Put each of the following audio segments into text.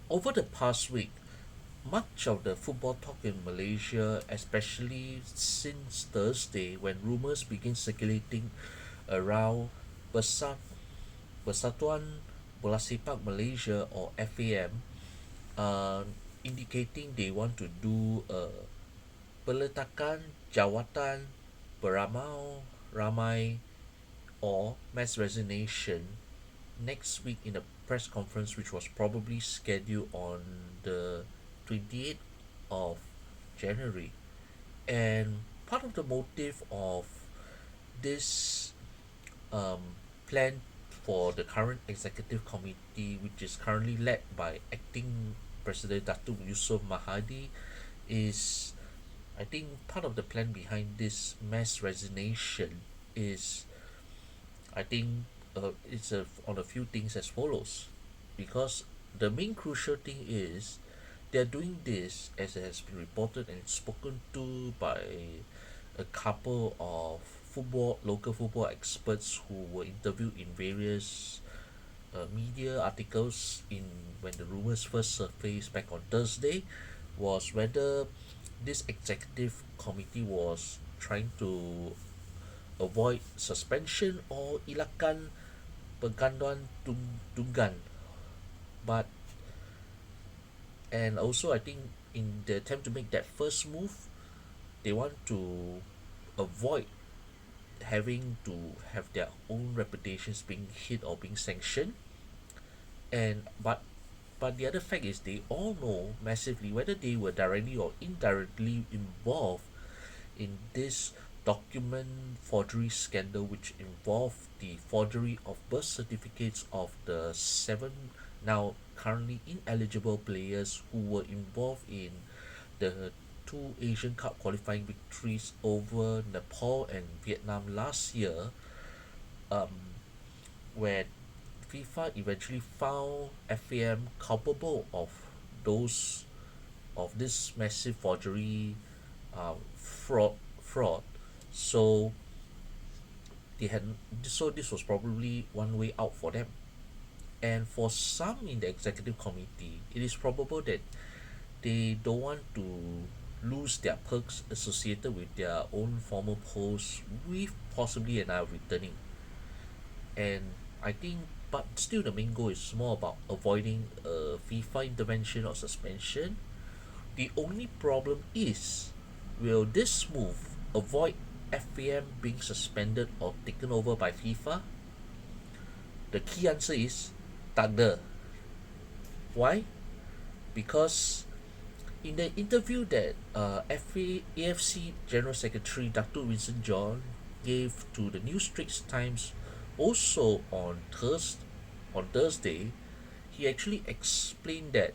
Over the past week, much of the football talk in Malaysia, especially since Thursday when rumors begin circulating around Bersat Persatuan Bola Sepak Malaysia or FAM, uh, indicating they want to do a peletakan jawatan beramau ramai or mass resignation next week in a press conference which was probably scheduled on the 28th of January. And part of the motive of this plan for the current executive committee, which is currently led by acting President Datuk Yusof Mahadi, is I think part of the plan behind this mass resignation is I think it's on a few things as follows, because the main crucial thing is they're doing this as it has been reported and spoken to by a couple of local football experts who were interviewed in various media articles in when the rumors first surfaced back on Thursday, was whether this executive committee was trying to avoid suspension or elakkan perganduan tunggan. But and also I think in the attempt to make that first move, they want to avoid having to have their own reputations being hit or being sanctioned. And but the other fact is they all know massively whether they were directly or indirectly involved in this document forgery scandal, which involved the forgery of birth certificates of the seven now currently ineligible players who were involved in the two Asian Cup qualifying victories over Nepal and Vietnam last year, um, where FIFA eventually found FAM culpable of those of this massive forgery fraud. So they had so this was probably one way out for them. And for some in the executive committee, it is probable that they don't want to lose their perks associated with their own former posts with possibly another returning. And I think, but still, the main goal is more about avoiding a FIFA intervention or suspension. The only problem is, will this move avoid FAM being suspended or taken over by FIFA? The key answer is tak ada. Why? Because in the interview that AFC General Secretary Dr. Vincent John gave to the New Straits Times also on Thursday, he actually explained that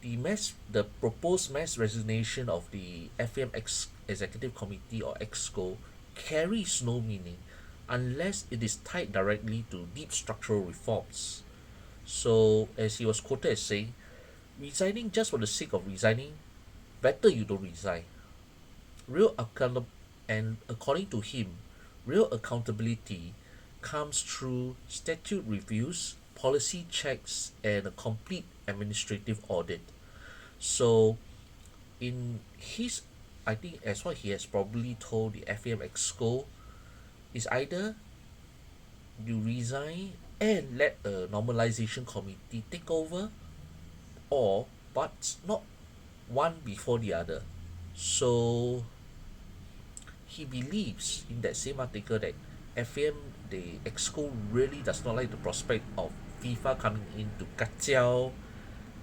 the proposed mass resignation of the Executive Committee or EXCO carries no meaning unless it is tied directly to deep structural reforms. So, as he was quoted as saying, resigning just for the sake of resigning, better you don't resign. Real account and according to him, real accountability comes through statute reviews, policy checks, and a complete administrative audit. So, in his, I think, as what he has probably told the FAM Exco, is either you resign and let a normalization committee take over, or but not one before the other. So he believes in that same article that FAM, the Exco, really does not like the prospect of FIFA coming in to kacau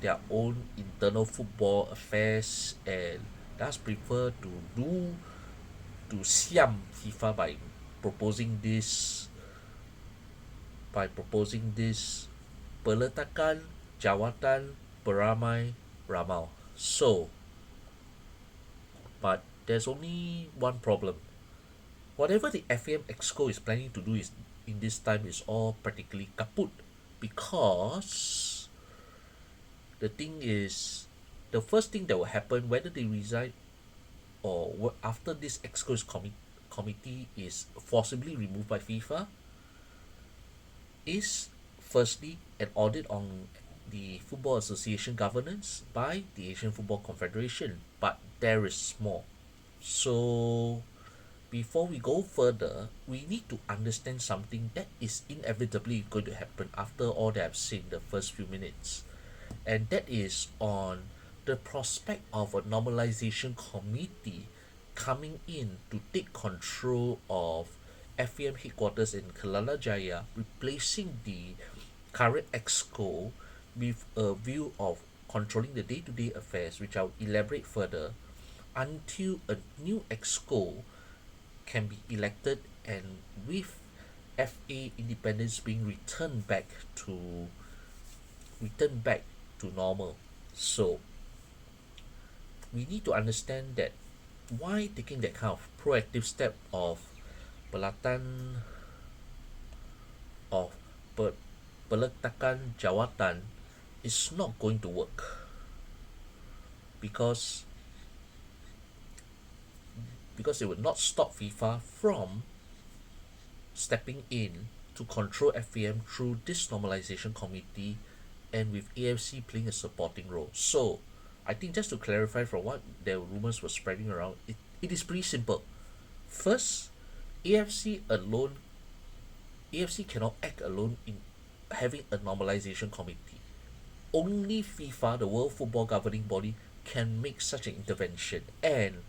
their own internal football affairs, and thus prefer to do to siam FIFA proposing this by proposing this peletakan jawatan beramai ramau. So, but there's only one problem. Whatever the FAM Exco is planning to do is in this time is all practically kaput, because the thing is, the first thing that will happen whether they resign or after this Exco's committee is forcibly removed by FIFA is firstly an audit on the Football Association governance by the Asian Football Confederation, but there is more. So before we go further, we need to understand something that is inevitably going to happen after all that I've said in the first few minutes. And that is on the prospect of a normalization committee coming in to take control of FAM headquarters in Kelala Jaya, replacing the current exco with a view of controlling the day-to-day affairs, which I'll elaborate further, until a new exco can be elected and with FA independence being returned back to normal. So we need to understand that why taking that kind of proactive step of pelatan of peletakan jawatan is not going to work because it will not stop FIFA from stepping in to control FAM through this normalization committee and with AFC playing a supporting role. So I think just to clarify from what the rumors were spreading around, it is pretty simple. First, AFC alone AFC cannot act alone in having a normalization committee. Only FIFA, the World Football Governing Body, can make such an intervention. And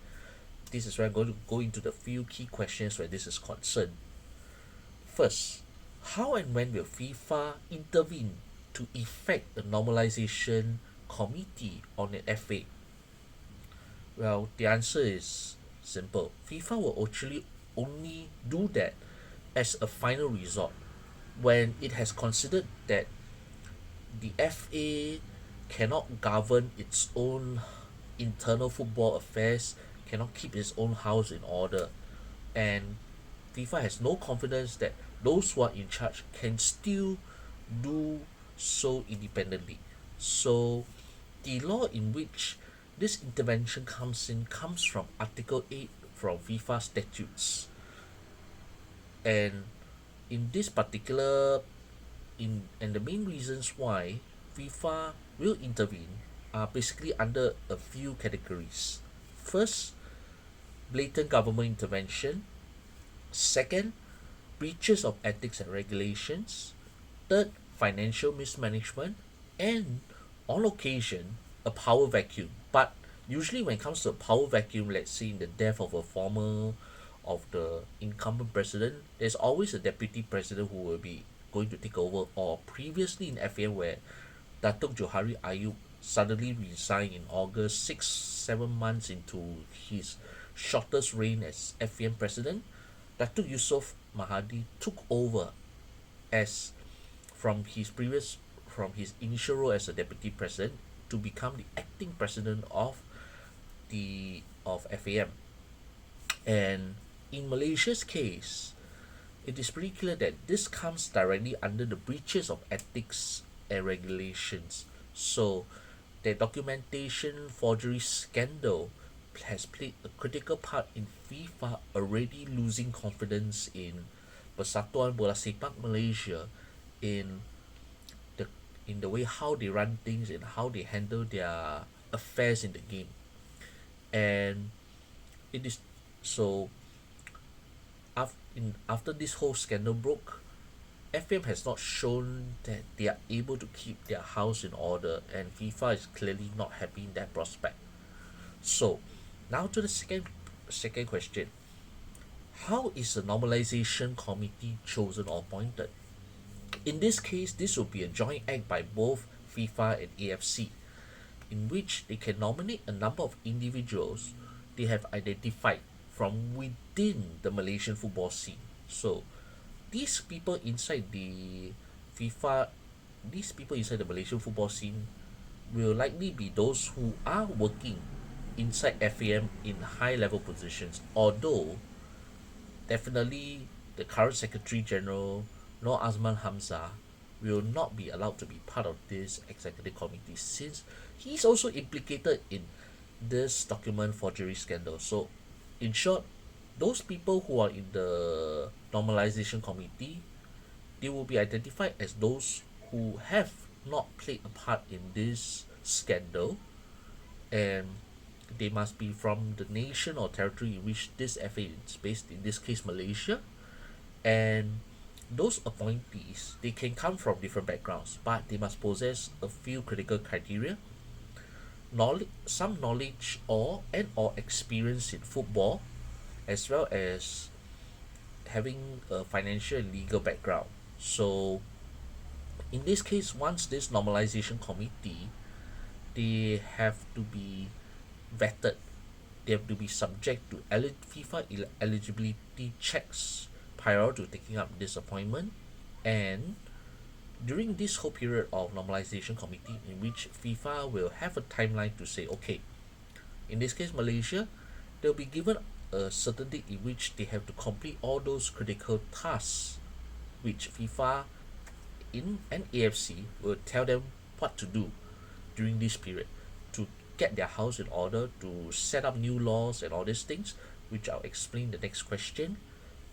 this is where I'm going to go into the few key questions where this is concerned. First, how and when will FIFA intervene to effect a normalization committee on an FA? Well, the answer is simple. FIFA will actually only do that as a final resort when it has considered that the FA cannot govern its own internal football affairs, cannot keep its own house in order, and FIFA has no confidence that those who are in charge can still do so independently. So the law in which this intervention comes in comes from Article 8 from FIFA statutes. And in this particular and the main reasons why FIFA will intervene are basically under a few categories. First, blatant government intervention. Second, breaches of ethics and regulations. Third, financial mismanagement. And on occasion, a power vacuum. But usually when it comes to a power vacuum, let's say in the death of a former of the incumbent president, there's always a deputy president who will be going to take over. Or previously in FAM where Datuk Johari Ayub suddenly resigned in August, 6-7 months into his shortest reign as FAM president, Datuk Yusof Mahadi took over as from his initial role as a deputy president to become the acting president of FAM. And in Malaysia's case, it is pretty clear that this comes directly under the breaches of ethics and regulations. So the documentation forgery scandal has played a critical part in FIFA already losing confidence in Persatuan Bola Sepak Malaysia in the way how they run things and how they handle their affairs in the game. And it is so after this whole scandal broke, FAM has not shown that they are able to keep their house in order, and FIFA is clearly not happy in that prospect. So now to the second question. How is the normalization committee chosen or appointed? In this case, this will be a joint act by both FIFA and AFC, in which they can nominate a number of individuals they have identified from within the Malaysian football scene. So these people inside the FIFA, these people inside the Malaysian football scene will likely be those who are working inside FAM in high level positions, although definitely the current Secretary General, Noor Azman Hamzah, will not be allowed to be part of this executive committee since he's also implicated in this document forgery scandal. So, in short, those people who are in the normalization committee, they will be identified as those who have not played a part in this scandal, and they must be from the nation or territory in which this FA is based, in this case Malaysia. And those appointees, they can come from different backgrounds, but they must possess a few critical criteria: knowledge, some knowledge or experience in football, as well as having a financial and legal background. So in this case, once this normalization committee, they have to be vetted. They have to be subject to eligibility checks prior to taking up this appointment. And during this whole period of normalization committee, in which FIFA will have a timeline to say, okay, in this case Malaysia, they'll be given a certain date in which they have to complete all those critical tasks, which FIFA in and AFC will tell them what to do during this period to get their house in order, to set up new laws and all these things, which I'll explain the next question.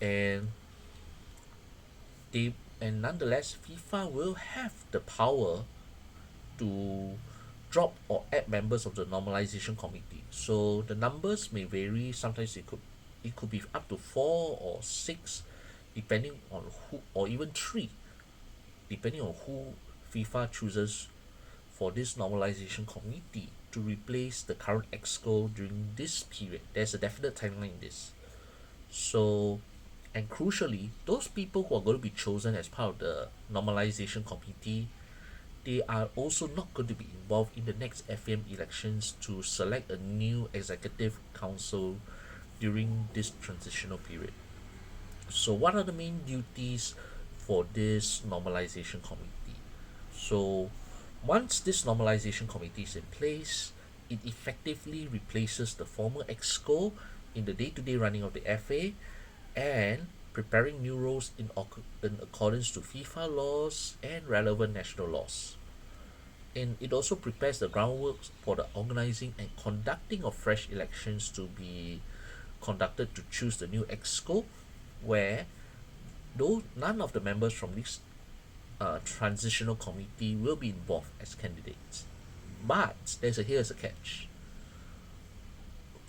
And they and nonetheless, FIFA will have the power to drop or add members of the normalization committee. So the numbers may vary. Sometimes it could be up to 4 or 6, depending on who, or even 3, depending on who FIFA chooses for this normalization committee to replace the current exco during this period. There's a definite timeline in this. So, and crucially, those people who are going to be chosen as part of the normalization committee, they are also not going to be involved in the next FAM elections to select a new executive council during this transitional period. So, what are the main duties for this normalization committee? So, once this normalization committee is in place, it effectively replaces the former exco in the day-to-day running of the FA and preparing new roles in accordance to FIFA laws and relevant national laws. And it also prepares the groundwork for the organizing and conducting of fresh elections to be conducted to choose the new exco, where though none of the members from this transitional committee will be involved as candidates. But here's a catch.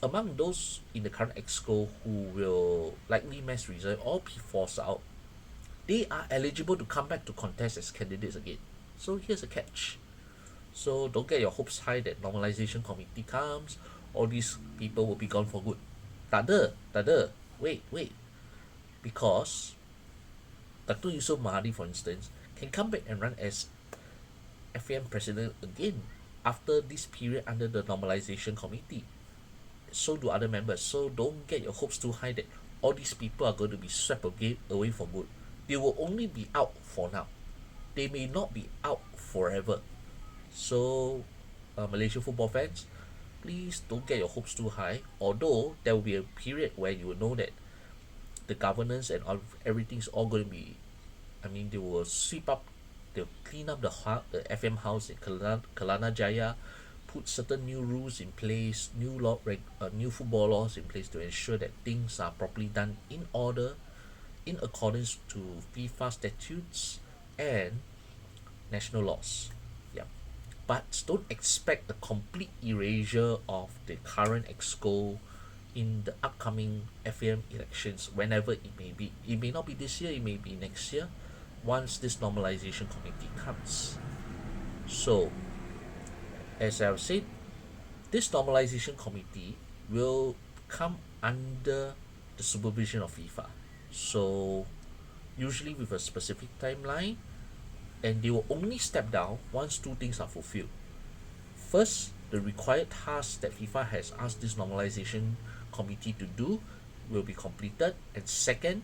Among those in the current exco who will likely mass resign or be forced out, they are eligible to come back to contest as candidates again. So here's a catch. So don't get your hopes high that normalization committee comes, all these people will be gone for good. Tak ada. Wait. Because Dr. Yusuf Mahadi, for instance, can come back and run as FAM president again after this period under the normalization committee. So do other members. So don't get your hopes too high that all these people are going to be swept away for good. They will only be out for now. They may not be out forever. So, Malaysian football fans, please don't get your hopes too high. Although there will be a period where you will know that the governance and everything's all going to be, they will they'll clean up the FM house in Kelana Jaya, put certain new rules in place, new football laws in place to ensure that things are properly done in order, in accordance to FIFA statutes and national laws. Yeah. But don't expect a complete erasure of the current exco in the upcoming FAM elections, whenever it may be. It may not be this year, it may be next year, once this normalization committee comes. So, as I've said, this normalization committee will come under the supervision of FIFA. So, usually with a specific timeline, and they will only step down once two things are fulfilled. First, the required tasks that FIFA has asked this normalization committee to do will be completed, and second,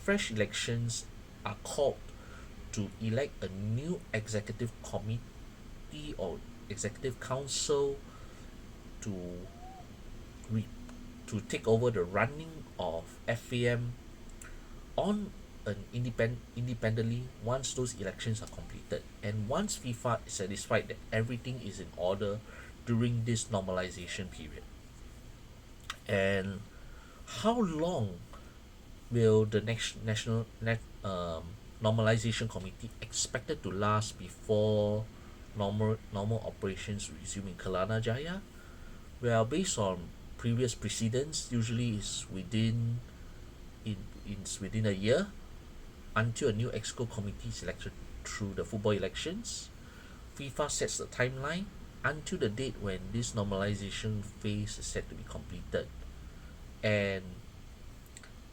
fresh elections are called to elect a new executive committee or executive council to re- to take over the running of FAM on an independently once those elections are completed, and once FIFA is satisfied that everything is in order during this normalization period. And how long will the next national normalization committee expected to last before normal operations resume in Kelana Jaya. Well, based on previous precedents, usually is in within a year until a new exco committee is elected through the football elections. FIFA sets the timeline until the date when this normalization phase is set to be completed. And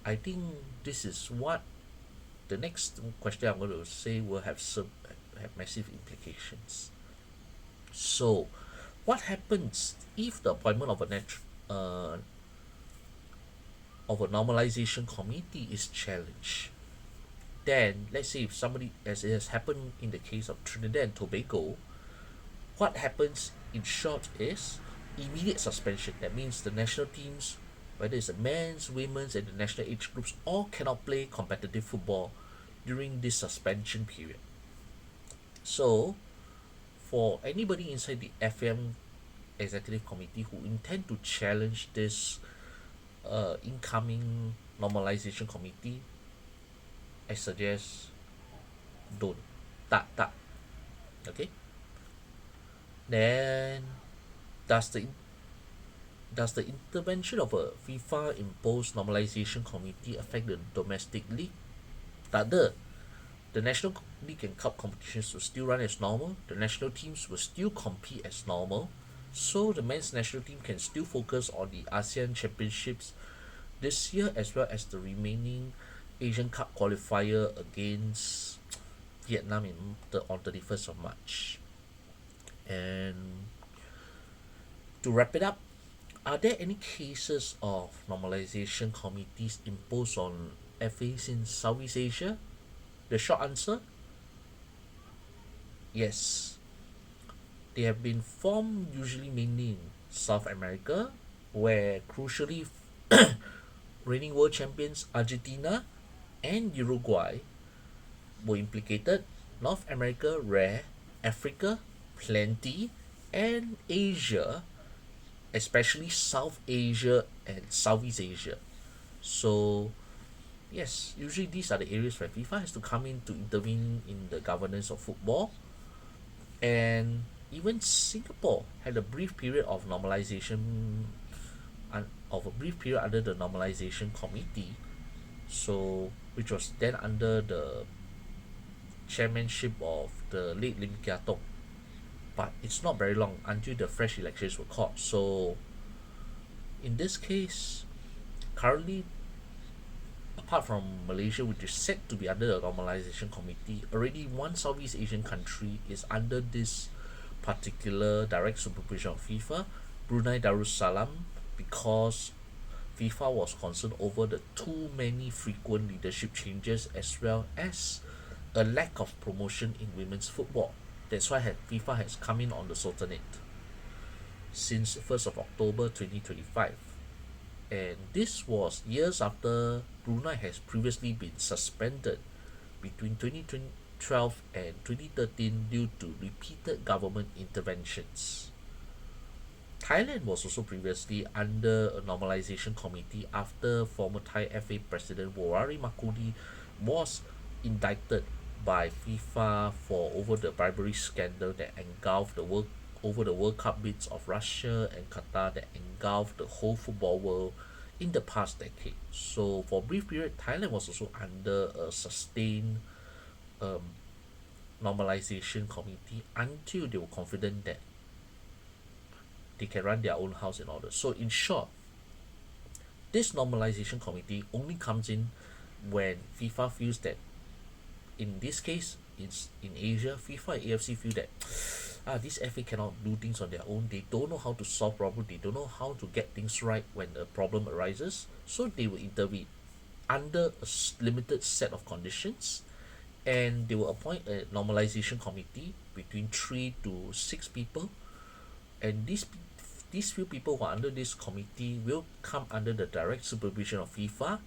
I think this is what the next question I'm going to say will have massive implications. So, what happens if the appointment uh, of a normalization committee is challenged? Then, let's say if somebody, as it has happened in the case of Trinidad and Tobago, what happens in short is immediate suspension. That means the national teams, whether it's the men's, women's, and the national age groups, all cannot play competitive football during this suspension period. So, for anybody inside the FM executive committee who intend to challenge this incoming normalization committee, I suggest don't. Tak. Okay? Then, does the does the intervention of a FIFA imposed normalization committee affect the domestic league? Tak ada. The national league and cup competitions will still run as normal. The national teams will still compete as normal. So the men's national team can still focus on the ASEAN Championships this year as well as the remaining Asian Cup qualifier against Vietnam on 31st of March. And to wrap it up, are there any cases of normalization committees imposed on FAs in Southeast Asia? The short answer, yes. They have been formed usually mainly in South America, where crucially reigning world champions Argentina and Uruguay were implicated. North America, rare. Africa, plenty. And Asia, especially South Asia and Southeast Asia. So, yes, usually these are the areas where FIFA has to come in to intervene in the governance of football. And even Singapore had a brief period of normalization, of a brief period under the normalization committee, so which was then under the chairmanship of the late Lim Kia Tong. But it's not very long until the fresh elections were called. So in this case, currently, apart from Malaysia, which is set to be under the normalization committee, already one Southeast Asian country is under this particular direct supervision of FIFA, Brunei Darussalam, because FIFA was concerned over the too many frequent leadership changes as well as a lack of promotion in women's football. That's why FIFA has come in on the Sultanate since 1st of October 2025. And this was years after Brunei has previously been suspended between 2012 and 2013 due to repeated government interventions. Thailand was also previously under a normalization committee after former Thai FA president Warari Makudi was indicted by FIFA for over the bribery scandal that engulfed the World Cup bids of Russia and Qatar that engulfed the whole football world in the past decade. So for a brief period, Thailand was also under a sustained um, normalization committee until they were confident that they can run their own house in order. So in short, this normalization committee only comes in when FIFA feels that, in this case, it's in Asia, FIFA and AFC feel that this FA cannot do things on their own. They don't know how to solve problems. They don't know how to get things right when a problem arises. So they will intervene under a limited set of conditions, and they will appoint a normalization committee between 3 to 6 people, and these few people who are under this committee will come under the direct supervision of FIFA,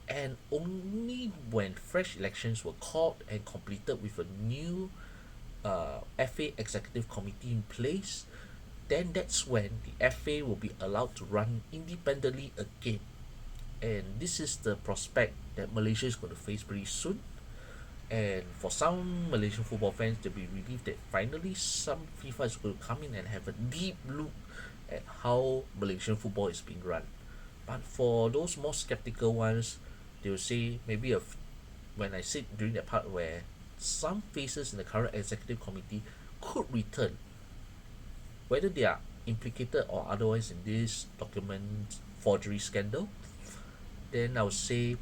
and only when fresh elections were called and completed with a new FA executive committee in place, then that's when the FA will be allowed to run independently again. And this is the prospect that Malaysia is going to face pretty soon. And for some Malaysian football fans, they'll be relieved that finally some FIFA is going to come in and have a deep look at how Malaysian football is being run. But for those more skeptical ones, they will say maybe when I sit during the part where some faces in the current executive committee could return, whether they are implicated or otherwise in this document forgery scandal, then I would say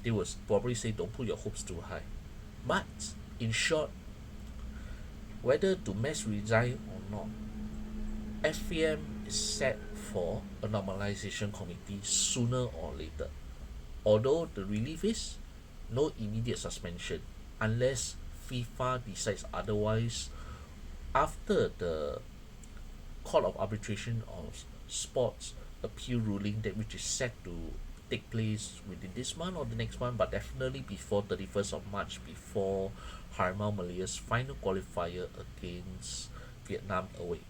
they will probably say don't put your hopes too high. But in short, whether to mass resign or not, FPM is set for a normalization committee sooner or later. Although the relief is no immediate suspension unless FIFA decides otherwise after the Court of Arbitration of Sports appeal ruling that which is set to take place within this month or the next month, but definitely before 31st of March, before Harimau Malaya's final qualifier against Vietnam away.